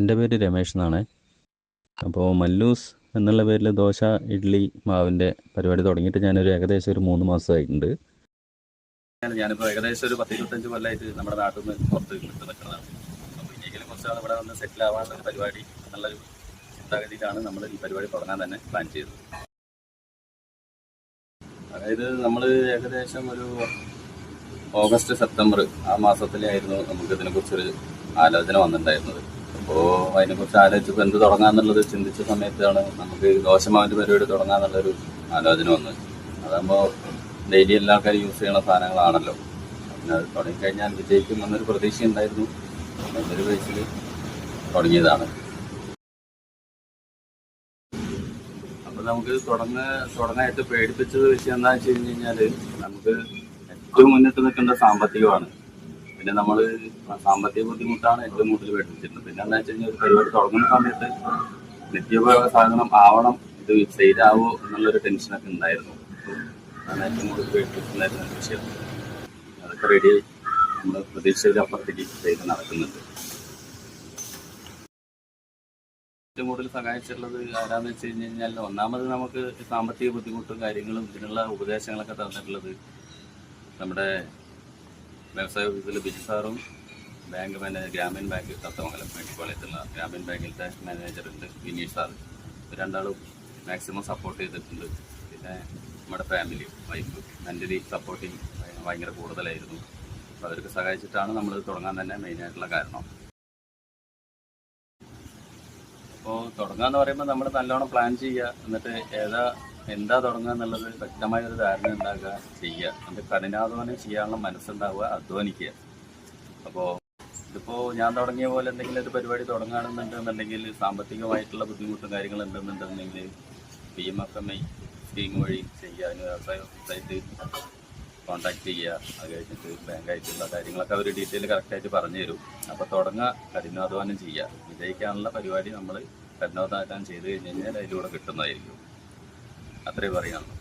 എൻ്റെ പേര് രമേഷ് എന്നാണ്. അപ്പോൾ മല്ലൂസ് എന്നുള്ള പേരിൽ ദോശ ഇഡ്ഡലി മാവിൻ്റെ പരിപാടി തുടങ്ങിയിട്ട് ഞാനൊരു ഏകദേശം ഒരു 3 മാസമായിട്ടുണ്ട്. ഞാനിപ്പോൾ ഏകദേശം ഒരു 10-25 കൊല്ലമായിട്ട് നമ്മുടെ നാട്ടിൽ നിന്ന് പുറത്ത് വിട്ട് നിൽക്കുന്നതാണ്. അപ്പോൾ ഇനിയെങ്കിലും കുറച്ചാൾ ഇവിടെ വന്ന് സെറ്റിൽ ആവാനുള്ള ഒരു പരിപാടി എന്നുള്ളൊരു ചിന്താഗതിയിലാണ് നമ്മൾ ഈ പരിപാടി തുടങ്ങാൻ തന്നെ പ്ലാൻ ചെയ്തത്. അതായത് നമ്മൾ ഏകദേശം ഒരു ഓഗസ്റ്റ് സെപ്റ്റംബർ ആ മാസത്തിലായിരുന്നു നമുക്ക് ഇതിനെക്കുറിച്ചൊരു ആലോചന വന്നിട്ടുണ്ടായിരുന്നത്. അപ്പോൾ അതിനെക്കുറിച്ച് ആലോചിച്ചപ്പോൾ എന്ത് തുടങ്ങാന്നുള്ളത് ചിന്തിച്ച സമയത്താണ് നമുക്ക് ദോശമാവിൻ്റെ പരിപാടി തുടങ്ങാന്നുള്ളൊരു ആലോചന വന്നത്. അതാകുമ്പോൾ ഡെയിലി എല്ലാ ആൾക്കാരും യൂസ് ചെയ്യുന്ന സാധനങ്ങളാണല്ലോ. പിന്നെ അത് തുടങ്ങിക്കഴിഞ്ഞാൽ വിജയിക്കും എന്നൊരു പ്രതീക്ഷ ഉണ്ടായിരുന്നു. എന്നൊരു ബേസിൽ തുടങ്ങിയതാണ്. അപ്പോൾ നമുക്ക് തുടങ്ങാനായിട്ട് പേടിപ്പിച്ചത് വിഷയം എന്താണെന്ന് വെച്ച് കഴിഞ്ഞാൽ നമുക്ക് ഏറ്റവും മുന്നിട്ട് നിൽക്കേണ്ട സാമ്പത്തികമാണ്. പിന്നെ നമ്മൾ സാമ്പത്തിക ബുദ്ധിമുട്ടാണ് ഏറ്റവും കൂടുതൽ പേടിപ്പിച്ചിരുന്നത്. പിന്നെ എന്താ വെച്ച് കഴിഞ്ഞാൽ ഒരു പരിപാടി തുടങ്ങുന്ന സമയത്ത് നിത്യോപയോഗ സാധനം ആവണം, ഇത് സെയിലാവോ എന്നുള്ളൊരു ടെൻഷനൊക്കെ ഉണ്ടായിരുന്നു. അതാണ് ഏറ്റവും കൂടുതൽ പേടിപ്പിച്ചിട്ടുണ്ടായിരുന്ന വിഷയം. അതൊക്കെ റെഡിയായി നമ്മൾ പ്രതീക്ഷയിലപ്പുറത്തേക്ക് ചെയ്ത് നടക്കുന്നുണ്ട്. ഏറ്റവും കൂടുതൽ സഹായിച്ചിട്ടുള്ളത് ആരാന്ന് വെച്ച് കഴിഞ്ഞാൽ ഒന്നാമത് നമുക്ക് സാമ്പത്തിക ബുദ്ധിമുട്ടും കാര്യങ്ങളും ഇതിനുള്ള ഉപദേശങ്ങളൊക്കെ തന്നിട്ടുള്ളത് നമ്മുടെ വ്യവസായ ഓഫീസിൽ ബിജു സാറും bank manager Grameen bank Thathamangalam മേട്ടിപ്പാളയത്തുള്ള ഗ്രാമീൺ ബാങ്കിലത്തെ മാനേജറുണ്ട് വിനീഷ് സാർ. രണ്ടാളും മാക്സിമം സപ്പോർട്ട് ചെയ്തിട്ടുണ്ട്. പിന്നെ നമ്മുടെ ഫാമിലി വൈഫ് മെൻ്റലി സപ്പോർട്ടിങ് ഭയങ്കര കൂടുതലായിരുന്നു. അപ്പോൾ അവർക്ക് സഹായിച്ചിട്ടാണ് നമ്മൾ തുടങ്ങാൻ തന്നെ മെയിനായിട്ടുള്ള കാരണം. അപ്പോൾ തുടങ്ങുക എന്ന് പറയുമ്പോൾ നമ്മൾ നല്ലോണം പ്ലാൻ ചെയ്യുക, എന്നിട്ട് എന്താ തുടങ്ങുക എന്നുള്ളത് വ്യക്തമായൊരു ധാരണ ഉണ്ടാക്കുക, ചെയ്യുക. എന്നിട്ട് കഠിനാധ്വാനം ചെയ്യാനുള്ള മനസ്സുണ്ടാവുക, അധ്വാനിക്കുക. അപ്പോൾ ഇതിപ്പോൾ ഞാൻ തുടങ്ങിയ പോലെ എന്തെങ്കിലും ഒരു പരിപാടി തുടങ്ങുകയാണെന്നുണ്ടെന്നുണ്ടെങ്കിൽ സാമ്പത്തികമായിട്ടുള്ള ബുദ്ധിമുട്ടും കാര്യങ്ങളും ഉണ്ടെന്നുണ്ടെന്നുണ്ടെങ്കിൽ PMFMI സ്കീം വഴി ചെയ്യുക. അതിന് വ്യവസായ ഓഫീസായിട്ട് കോൺടാക്ട് ചെയ്യുക. അത് കഴിഞ്ഞിട്ട് ബാങ്കായിട്ടുള്ള കാര്യങ്ങളൊക്കെ അവർ ഡീറ്റെയിൽ കറക്റ്റായിട്ട് പറഞ്ഞു തരും. അപ്പോൾ തുടങ്ങുക, കഠിനാധ്വാനം ചെയ്യുക. വിജയിക്കാനുള്ള പരിപാടി നമ്മൾ കഠിനാധ്വാനം ചെയ്ത് കഴിഞ്ഞ് കഴിഞ്ഞാൽ അതിലൂടെ കിട്ടുന്നതായിരിക്കും. അത്രേ പറയാനുള്ളൂ.